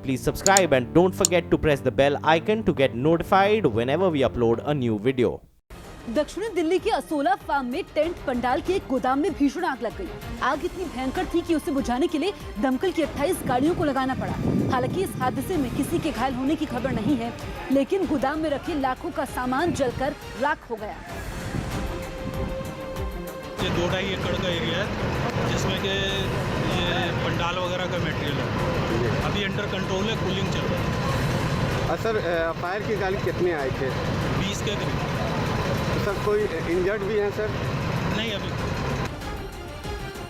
Please subscribe and don't forget to press the bell icon to get notified whenever we upload a new video. दक्षिणी दिल्ली के Asola farm में tent pandal के एक गोदाम में भीषण आग लग गई। आग इतनी भयंकर थी कि उसे बुझाने के लिए दमकल की 28 गाड़ियों को लगाना पड़ा। हालांकि इस हादसे में किसी के घायल होने की खबर नहीं है, लेकिन गोदाम में रखे लाखों का सामान जलकर राख हो गया। ये 2-2.5 एकड़ का एरिया है जिसमें कि ये पंडाल वगैरह का मटेरियल है। अभी अंडर कंट्रोल है, कूलिंग चल रहा है। सर फायर की गाड़ी कितने आए थे? 20 के करीब। सर कोई इंजर्ड भी हैं सर? नहीं अभी।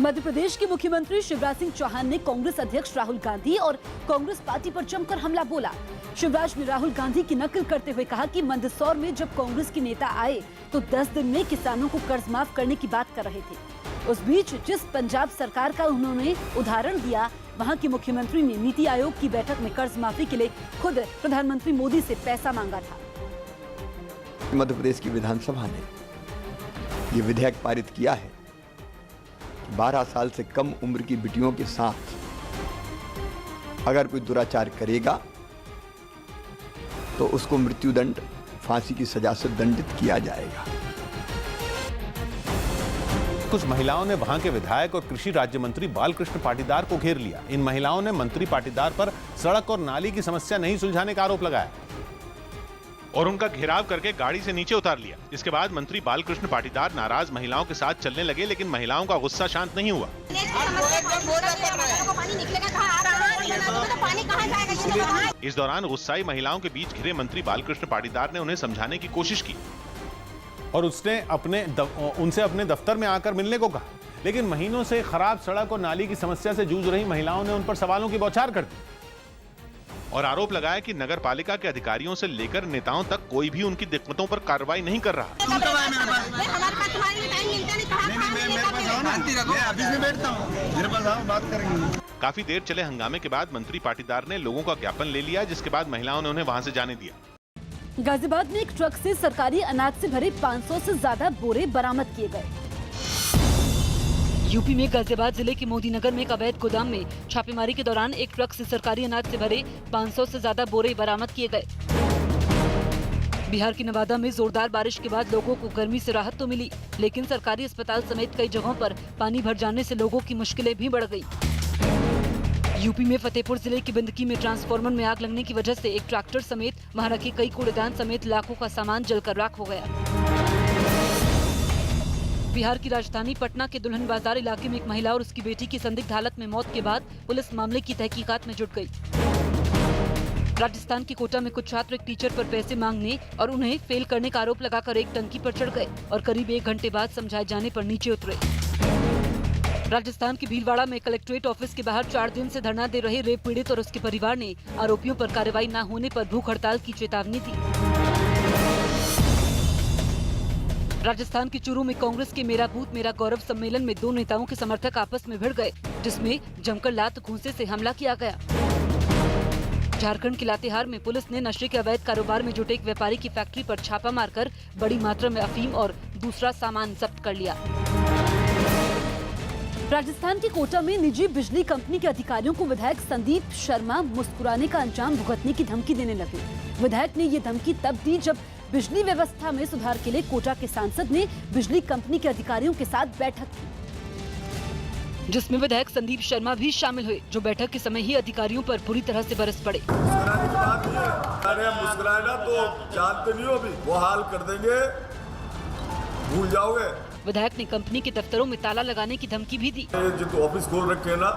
मध्य प्रदेश के मुख्यमंत्री शिवराज सिंह चौहान ने कांग्रेस अध्यक्ष राहुल गांधी और कांग्रेस पार्टी पर जमकर हमला बोला। शिवराज ने राहुल गांधी की नकल करते हुए कहा कि मंदसौर में जब कांग्रेस के नेता आए तो 10 दिन में किसानों को कर्ज माफ करने की बात कर रहे थे। उस बीच जिस पंजाब सरकार का उन्होंने उदाहरण दिया, वहां के मुख्यमंत्री ने नीति आयोग की बैठक में कर्ज माफी के लिए खुद प्रधानमंत्री मोदी से पैसा मांगा था। मध्य प्रदेश की विधानसभा ने ये विधेयक पारित किया है कि 12 साल से कम उम्र की बेटियों के साथ अगर कोई दुराचार करेगा तो उसको मृत्युदंड, फांसी की सजा से दंडित किया जाएगा। कुछ महिलाओं ने वहां के विधायक और कृषि राज्य मंत्री बालकृष्ण पाटीदार को घेर लिया। इन महिलाओं ने मंत्री पाटीदार पर सड़क और नाली की समस्या नहीं सुलझाने का आरोप लगाया और उनका घेराव करके गाड़ी से नीचे उतार लिया। इसके बाद मंत्री बालकृष्ण पाटीदार नाराज महिलाओं के साथ चलने लगे, लेकिन महिलाओं का गुस्सा शांत नहीं हुआ। इस दौरान गुस्साई महिलाओं के बीच घिरे मंत्री बालकृष्ण पाटीदार ने उन्हें समझाने की कोशिश की और उनसे अपने दफ्तर में आकर मिलने को कहा, लेकिन महीनों से खराब सड़क और नाली की समस्या से जूझ रही महिलाओं ने उन पर सवालों की बौछार कर दी और आरोप लगाया कि नगर पालिका के अधिकारियों से लेकर नेताओं तक कोई भी उनकी दिक्कतों पर कार्रवाई नहीं कर रहा। काफी देर चले हंगामे के बाद मंत्री पाटीदार ने लोगों का ज्ञापन ले लिया, जिसके बाद महिलाओं ने उन्हें वहां से जाने दिया। गाजियाबाद में एक ट्रक से सरकारी अनाज से भरे 500 से ज्यादा बोरे बरामद किए गए। यूपी में गाजियाबाद जिले के मोदीनगर में एक अवैध गोदाम में छापेमारी के दौरान एक ट्रक से सरकारी अनाज से भरे 500 से ज्यादा बोरे बरामद किए गए। बिहार की नवादा में जोरदार बारिश के बाद लोगों को गर्मी से राहत तो मिली, लेकिन सरकारी अस्पताल समेत कई जगहों पर पानी भर जाने से लोगों की मुश्किलें भी बढ़ गई। यूपी में फतेहपुर जिले की बिंदकी में ट्रांसफार्मर में आग लगने की वजह से एक ट्रैक्टर समेत वहां रखे कई कूड़ेदान समेत लाखों का सामान जलकर राख हो गया। बिहार की राजधानी पटना के दुल्हन बाजार इलाके में एक महिला और उसकी बेटी की संदिग्ध हालत में मौत के बाद पुलिस मामले की तहकीकात में जुट गई। राजस्थान के कोटा में कुछ छात्र एक टीचर पर पैसे मांगने और उन्हें फेल करने का आरोप लगाकर एक टंकी पर चढ़ गए और करीब 1 घंटे बाद समझाए जाने पर नीचे उतरे। राजस्थान के भीलवाड़ा में कलेक्ट्रेट ऑफिस के बाहर 4 दिन से धरना दे रहे रेप पीड़ित और उसके परिवार ने आरोपियों पर कार्रवाई न होने पर भूख हड़ताल की चेतावनी दी। राजस्थान के चूरू में कांग्रेस के मेरा बूथ मेरा गौरव सम्मेलन में 2 नेताओं के समर्थक आपस में भिड़ गए, जिसमें जमकर लात घूंसे से हमला किया गया। झारखंड के लातेहार में पुलिस ने नशे के अवैध कारोबार में जुटे एक व्यापारी की फैक्ट्री पर छापा मारकर बड़ी मात्रा में अफीम और दूसरा सामान जब्त कर लिया। राजस्थान के कोटा में निजी बिजली कंपनी के अधिकारियों को विधायक संदीप शर्मा मुस्कुराने का अंजाम भुगतने की धमकी देने लगे। विधायक ने ये धमकी तब दी जब बिजली व्यवस्था में सुधार के लिए कोटा के सांसद ने बिजली कंपनी के अधिकारियों के साथ बैठक की, जिसमें विधायक संदीप शर्मा भी शामिल हुए, जो बैठक के समय ही अधिकारियों पर बुरी तरह से बरस पड़े। मुस्कुराना तो जानते नहीं हो, अभी वो हाल कर देंगे, भूल जाओगे। विधायक ने कंपनी के दफ्तरों में ताला लगाने की धमकी भी दी। जो तो ऑफिस खोल रखे हैं ना,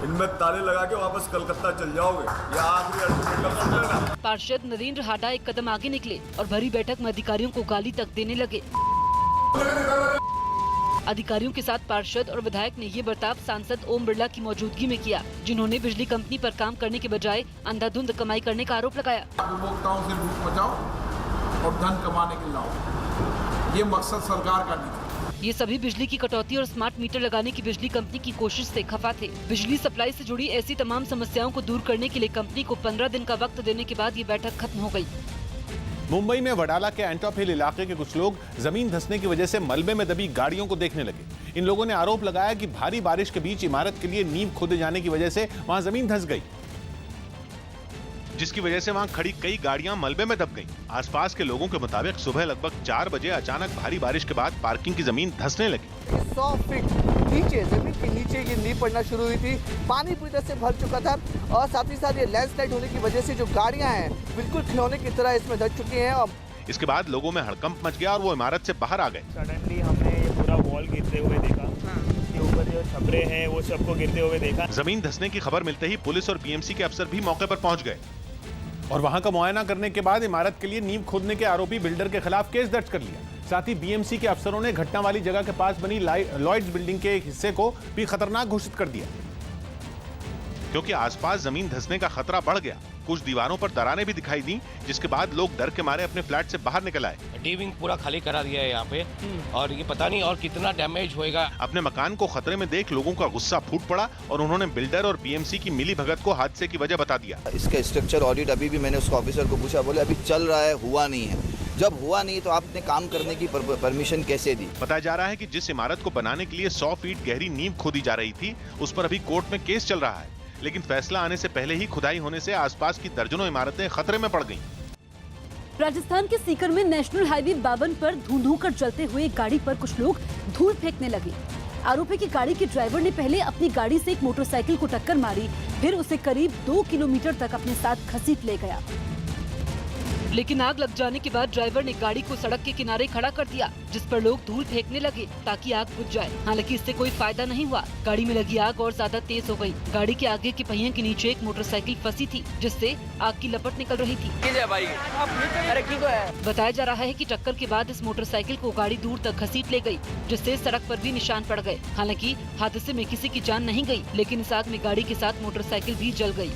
इनमें ताले लगा के वापस कलकत्ता चल जाओगे, या आखिरी अल्टीमेटम सुन लेना। पार्षद नरेंद्र हाडा एक कदम आगे निकले और भरी बैठक में अधिकारियों को गाली तक देने लगे। अधिकारियों के साथ पार्षद और विधायक ने ये बर्ताव सांसद ओम बिरला की मौजूदगी में किया, जिन्होंने बिजली कंपनी पर काम करने के बजाय अंधाधुंध कमाई करने का आरोप लगाया। उपभोक्ताओं से लूट मचाओ और धन कमाने के लाओ, ये मकसद सरकार का नहीं था। ये सभी बिजली की कटौती और स्मार्ट मीटर लगाने की बिजली कंपनी की कोशिश से खफा थे। बिजली सप्लाई से जुड़ी ऐसी तमाम समस्याओं को दूर करने के लिए कंपनी को 15 दिन का वक्त देने के बाद ये बैठक खत्म हो गई। मुंबई में वडाला के एंटॉप हिल इलाके के कुछ लोग जमीन धंसने की वजह से मलबे में दबी गाड़ियों को देखने लगे। इन लोगों ने आरोप लगाया कि भारी बारिश के बीच इमारत के लिए नींव खोदे जाने की वजह से वहां जमीन धंस गई। जिसकी वजह से वहां खड़ी कई गाड़ियां मलबे में दब गईं। आसपास के लोगों के मुताबिक सुबह लगभग 4 बजे अचानक भारी बारिश के बाद पार्किंग की जमीन धंसने लगी। 100 फीट नीचे जमीन के नीचे ये नींव पड़ना शुरू हुई थी। पानी पूरी तरह से भर चुका था और साथ ही साथ ये लैंडस्लाइड होने की वजह से जो गाड़ियां हैं बिल्कुल खिलौने की तरह इसमें धंस चुकी हैं। और इसके बाद लोगों में हड़कंप मच गया और वो इमारत से बाहर आ गए। सडनली हमने ये पूरा वॉल गिरते हुए देखा, इसके ऊपर जो छपरे हैं वो सबको गिरते हुए देखा। जमीन धंसने की खबर मिलते ही पुलिस और बीएमसी के अफसर भी मौके पर पहुंच गए और वहां का मुआयना करने के बाद इमारत के लिए नींव खोदने के आरोपी बिल्डर के खिलाफ केस दर्ज कर लिया। साथ ही बीएमसी के अफसरों ने घटना वाली जगह के पास बनी लॉयड्स बिल्डिंग के एक हिस्से को भी खतरनाक घोषित कर दिया, क्योंकि आसपास जमीन धंसने का खतरा बढ़ गया। कुछ दीवारों पर दरारें भी दिखाई दी, जिसके बाद लोग डर के मारे अपने फ्लैट से बाहर निकल आए। डीविंग पूरा खाली करा दिया है यहाँ पे और ये पता नहीं और कितना डैमेज होएगा। अपने मकान को खतरे में देख लोगों का गुस्सा फूट पड़ा और उन्होंने बिल्डर और बीएमसी की मिलीभगत को हादसे की वजह बता दिया। इसका स्ट्रक्चर ऑडिट अभी भी मैंने उसको ऑफिसर को पूछा, बोले अभी चल रहा है, हुआ नहीं है। जब हुआ नहीं तो आपने काम करने की परमिशन कैसे दी? बताया जा रहा है कि जिस इमारत को बनाने के लिए 100 फीट गहरी नींव खोदी जा रही थी, उस पर अभी कोर्ट में केस चल रहा है, लेकिन फैसला आने से पहले ही खुदाई होने से आसपास की दर्जनों इमारतें खतरे में पड़ गईं। राजस्थान के सीकर में नेशनल हाईवे 52 पर धूं कर चलते हुए एक गाड़ी पर कुछ लोग धूल फेंकने लगे। आरोपी की गाड़ी के ड्राइवर ने पहले अपनी गाड़ी से एक मोटरसाइकिल को टक्कर मारी, फिर उसे करीब 2 किलोमीटर तक अपने साथ घसीट ले गया। लेकिन आग लग जाने के बाद ड्राइवर ने गाड़ी को सड़क के किनारे खड़ा कर दिया, जिस पर लोग धूल फेंकने लगे ताकि आग बुझ जाए। हालांकि इससे कोई फायदा नहीं हुआ। गाड़ी में लगी आग और ज्यादा तेज हो गई। गाड़ी के आगे के पहिए के नीचे एक मोटरसाइकिल फंसी थी, जिससे आग की लपट निकल रही थी। बताया जा रहा है कि टक्कर के बाद इस मोटरसाइकिल को गाड़ी दूर तक घसीट ले गई, जिससे सड़क पर भी निशान पड़ गए। हालांकि हादसे में किसी की जान नहीं गई, लेकिन इस आग में गाड़ी के साथ मोटरसाइकिल भी जल गई।